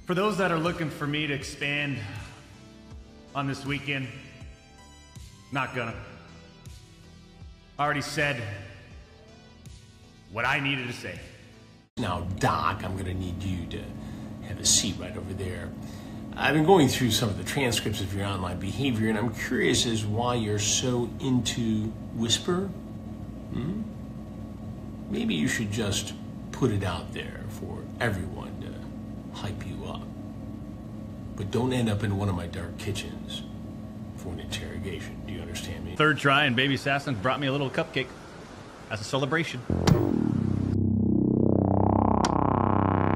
For those that are looking for me to expand on this weekend, not gonna. I already said what I needed to say. Now, Doc, I'm gonna need you to have a seat right over there. I've been going through some of the transcripts of your online behavior, and I'm curious as why you're so into Whisper. Maybe you should just put it out there for everyone to hype you up. But don't end up in one of my dark kitchens for an interrogation. Do you understand me? Third try, and Baby Assassin brought me a little cupcake as a celebration.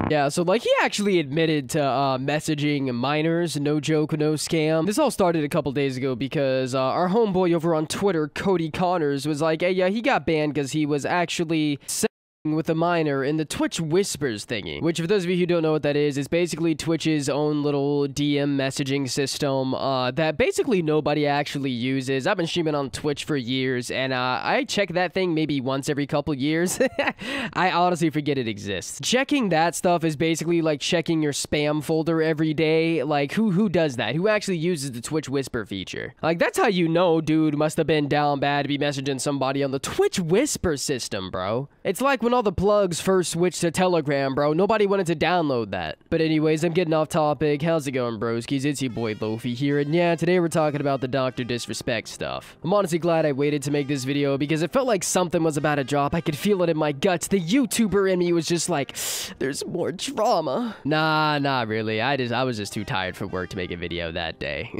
Yeah, so like he actually admitted to messaging minors, no joke, no scam. This all started a couple days ago because our homeboy over on Twitter, Cody Connors, was like, hey, yeah, he got banned because he was actually with a minor in the Twitch Whispers thingy, which for those of you who don't know what that is basically Twitch's own little DM messaging system that basically nobody actually uses. I've been streaming on Twitch for years, and I check that thing maybe once every couple years. I honestly forget it exists. Checking that stuff is basically like checking your spam folder every day. Like, who does that? Who actually uses the Twitch Whisper feature? Like, that's how you know dude must have been down bad to be messaging somebody on the Twitch Whisper system, bro. It's like when all the plugs first switched to Telegram, bro. Nobody wanted to download that. But anyways, I'm getting off topic. How's it going, broskis? It's your boy Lofi here, and yeah, today we're talking about the Dr. Disrespect stuff. I'm honestly glad I waited to make this video because it felt like something was about to drop. I could feel it in my guts. The YouTuber in me was just like, there's more drama. Nah, not really. I was just too tired for work to make a video that day.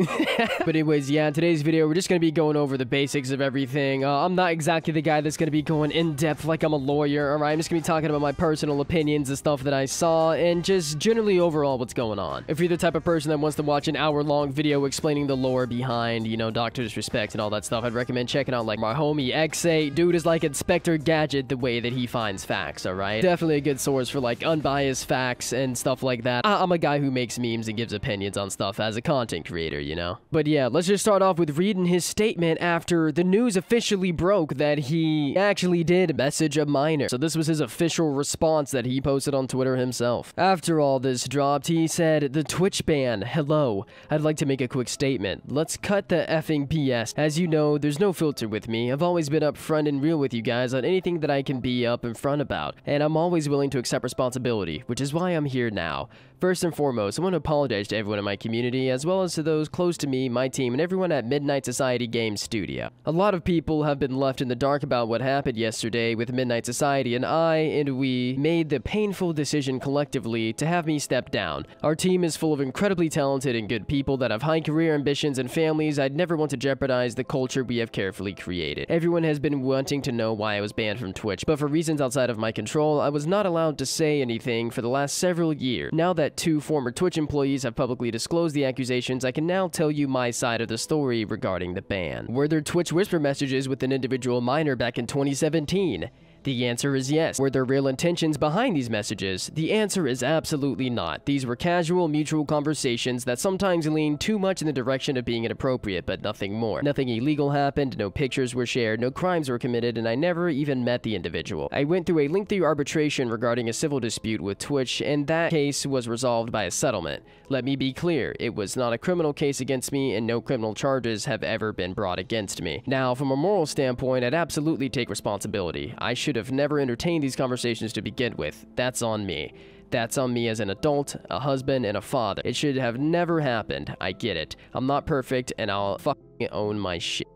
But anyways, yeah, in today's video, we're just gonna be going over the basics of everything. I'm not exactly the guy that's gonna be going in depth like I'm a lawyer, alright? I'm just gonna be talking about my personal opinions and stuff that I saw, and just generally overall what's going on. If you're the type of person that wants to watch an hour-long video explaining the lore behind, you know, Dr. Disrespect and all that stuff, I'd recommend checking out, like, my homie X8. Dude is like Inspector Gadget the way that he finds facts, alright? Definitely a good source for, like, unbiased facts and stuff like that. I'm a guy who makes memes and gives opinions on stuff as a content creator, you know? But yeah, let's just start off with reading his statement after the news officially broke that he actually did message a minor. So this was his official response that he posted on Twitter himself. After all this dropped, he said, "The Twitch ban. Hello. I'd like to make a quick statement. Let's cut the effing BS. As you know, there's no filter with me. I've always been upfront and real with you guys on anything that I can be up in front about, and I'm always willing to accept responsibility, which is why I'm here now. First and foremost, I want to apologize to everyone in my community, as well as to those close to me, my team, and everyone at Midnight Society Games Studio. A lot of people have been left in the dark about what happened yesterday with Midnight Society, and we made the painful decision collectively to have me step down. Our team is full of incredibly talented and good people that have high career ambitions and families. I'd never want to jeopardize the culture we have carefully created. Everyone has been wanting to know why I was banned from Twitch, but for reasons outside of my control, I was not allowed to say anything for the last several years. Now that 2 former Twitch employees have publicly disclosed the accusations, I can now tell you my side of the story regarding the ban. Were there Twitch Whisper messages with an individual minor back in 2017? The answer is yes. Were there real intentions behind these messages? The answer is absolutely not. These were casual, mutual conversations that sometimes leaned too much in the direction of being inappropriate, but nothing more. Nothing illegal happened, no pictures were shared, no crimes were committed, and I never even met the individual. I went through a lengthy arbitration regarding a civil dispute with Twitch, and that case was resolved by a settlement. Let me be clear, it was not a criminal case against me, and no criminal charges have ever been brought against me. Now, from a moral standpoint, I'd absolutely take responsibility. I should have never entertained these conversations to begin with. That's on me. That's on me as an adult, a husband, and a father. It should have never happened. I get it. I'm not perfect, and I'll fucking own my shit.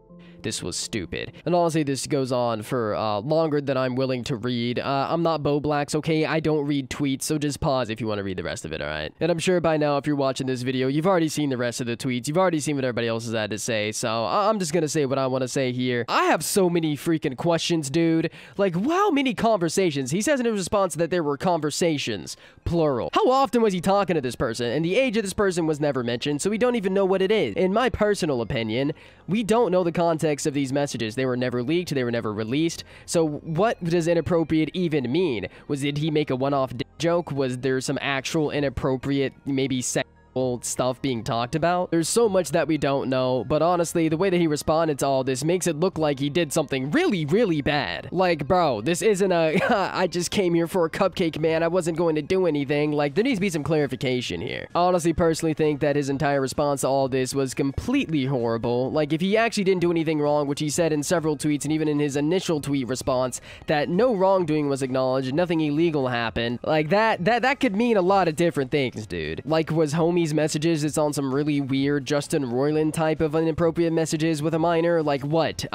This was stupid. And honestly, this goes on for longer than I'm willing to read. I'm not Bo Blacks, okay? I don't read tweets, so just pause if you want to read the rest of it, alright? And I'm sure by now, if you're watching this video, you've already seen the rest of the tweets. You've already seen what everybody else has had to say, so I'm just gonna say what I want to say here. I have so many freaking questions, dude. Like, how many conversations? He says in his response that there were conversations, plural. How often was he talking to this person? And the age of this person was never mentioned, so we don't even know what it is. In my personal opinion, we don't know the context of these messages. They were never leaked, they were never released. So what does inappropriate even mean? Did he make a one-off joke? Was there some actual inappropriate, maybe sexual stuff being talked about. There's so much that we don't know, but honestly, the way that he responded to all this makes it look like he did something really, really bad. Like, bro, this isn't a, I just came here for a cupcake, man, I wasn't going to do anything. Like, there needs to be some clarification here. I honestly personally think that his entire response to all this was completely horrible. Like, if he actually didn't do anything wrong, which he said in several tweets and even in his initial tweet response, that no wrongdoing was acknowledged, nothing illegal happened, like, that could mean a lot of different things, dude. Like, was homie's messages, it's on some really weird Justin Roiland type of inappropriate messages with a minor? Like, what?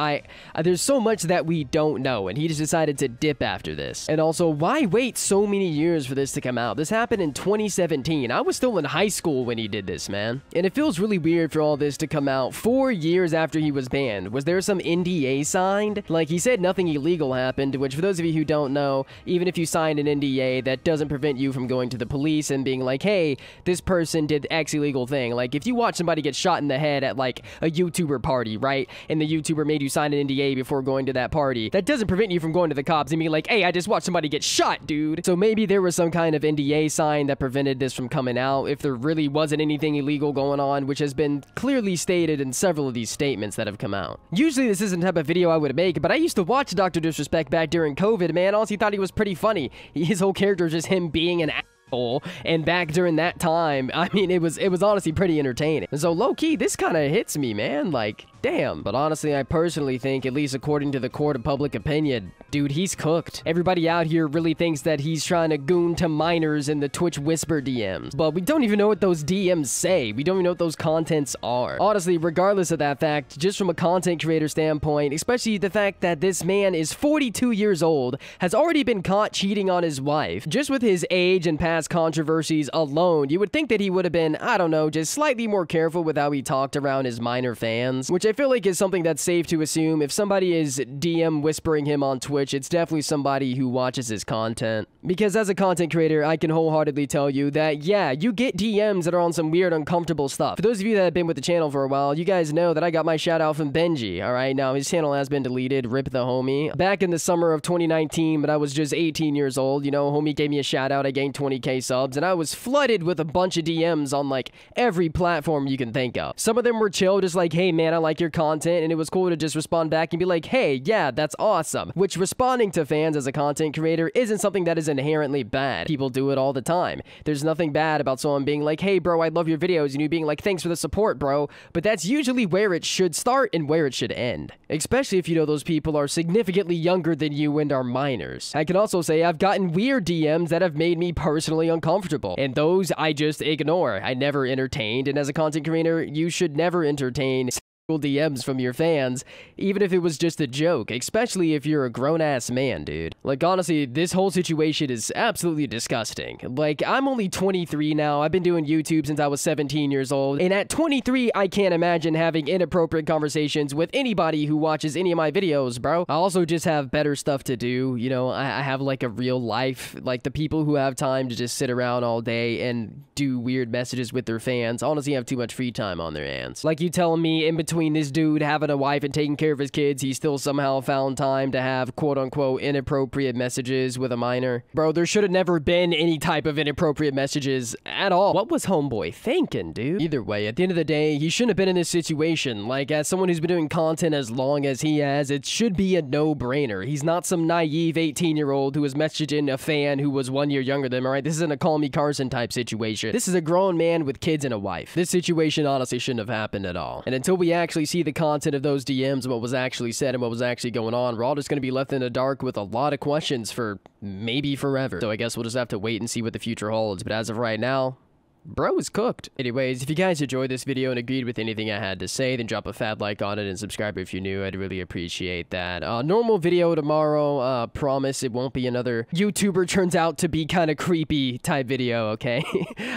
There's so much that we don't know, and he just decided to dip after this. And also, why wait so many years for this to come out? This happened in 2017. I was still in high school when he did this, man. And it feels really weird for all this to come out 4 years after he was banned. Was there some NDA signed? Like, he said nothing illegal happened, which for those of you who don't know, even if you signed an NDA, that doesn't prevent you from going to the police and being like, hey, this person did X illegal thing. Like, if you watch somebody get shot in the head at, like, a YouTuber party, right? And the YouTuber made you sign an NDA before going to that party, that doesn't prevent you from going to the cops and being like, hey, I just watched somebody get shot, dude. So maybe there was some kind of NDA sign that prevented this from coming out if there really wasn't anything illegal going on, which has been clearly stated in several of these statements that have come out. Usually this isn't the type of video I would make, but I used to watch Dr. Disrespect back during COVID, man. Honestly thought he was pretty funny. His whole character is just him being an asshole, and back during that time, I mean, it was honestly pretty entertaining. So low-key, this kind of hits me, man. Like, damn. But honestly, I personally think, at least according to the court of public opinion, dude, he's cooked. Everybody out here really thinks that he's trying to goon to minors in the Twitch Whisper DMs. But we don't even know what those DMs say. We don't even know what those contents are. Honestly, regardless of that fact, just from a content creator standpoint, especially the fact that this man is 42 years old, has already been caught cheating on his wife. Just with his age and past controversies alone, you would think that he would have been, I don't know, just slightly more careful with how he talked around his minor fans, which I feel like is something that's safe to assume. If somebody is DM whispering him on Twitch, it's definitely somebody who watches his content. Because as a content creator, I can wholeheartedly tell you that, yeah, you get DMs that are on some weird, uncomfortable stuff. For those of you that have been with the channel for a while, you guys know that I got my shout out from Benji, alright? Now, his channel has been deleted, rip the homie. Back in the summer of 2019, but I was just 18 years old, you know, homie gave me a shout out, I gained 20k subs, and I was flooded with a bunch of DMs on, like, every platform you can think of. Some of them were chill, just like, hey man, I like your content, and it was cool to just respond back and be like, hey, yeah, that's awesome. Which, responding to fans as a content creator isn't something that is inherently bad. People do it all the time. There's nothing bad about someone being like, hey bro, I love your videos, and you being like, thanks for the support, bro. But that's usually where it should start and where it should end. Especially if you know those people are significantly younger than you and are minors. I can also say I've gotten weird DMs that have made me personally uncomfortable, and those I just ignore. I never entertained, and as a content creator, you should never entertain DMs from your fans, even if it was just a joke, especially if you're a grown-ass man, dude. Like, honestly, this whole situation is absolutely disgusting. Like, I'm only 23 now, I've been doing YouTube since I was 17 years old, and at 23, I can't imagine having inappropriate conversations with anybody who watches any of my videos, bro. I also just have better stuff to do, you know, I have, like, a real life. Like, the people who have time to just sit around all day and do weird messages with their fans honestly have too much free time on their hands. Like, you telling me in between this dude having a wife and taking care of his kids, he still somehow found time to have quote-unquote inappropriate messages with a minor? Bro, there should have never been any type of inappropriate messages at all. What was homeboy thinking, dude? Either way, at the end of the day, he shouldn't have been in this situation. Like, as someone who's been doing content as long as he has, it should be a no-brainer. He's not some naive 18-year-old who was messaging a fan who was 1 year younger than him, alright? This isn't a Call Me Carson type situation. This is a grown man with kids and a wife. This situation honestly shouldn't have happened at all. And until we actually see the content of those DMs and what was actually said and what was actually going on, we're all just going to be left in the dark with a lot of questions for maybe forever. So I guess we'll just have to wait and see what the future holds. But as of right now, bro is cooked. Anyways, if you guys enjoyed this video and agreed with anything I had to say, then drop a fat like on it and subscribe if you're new. I'd really appreciate that. Normal video tomorrow. Promise it won't be another YouTuber turns out to be kind of creepy type video, okay?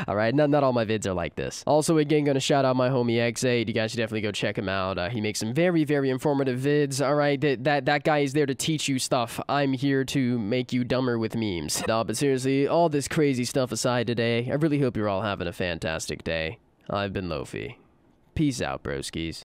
Alright, not all my vids are like this. Also, again, gonna shout out my homie X8. You guys should definitely go check him out. He makes some very, very informative vids. Alright, that guy is there to teach you stuff. I'm here to make you dumber with memes. No, but seriously, all this crazy stuff aside today, I really hope you're all having a fantastic day. I've been Lofi. Peace out, broskis.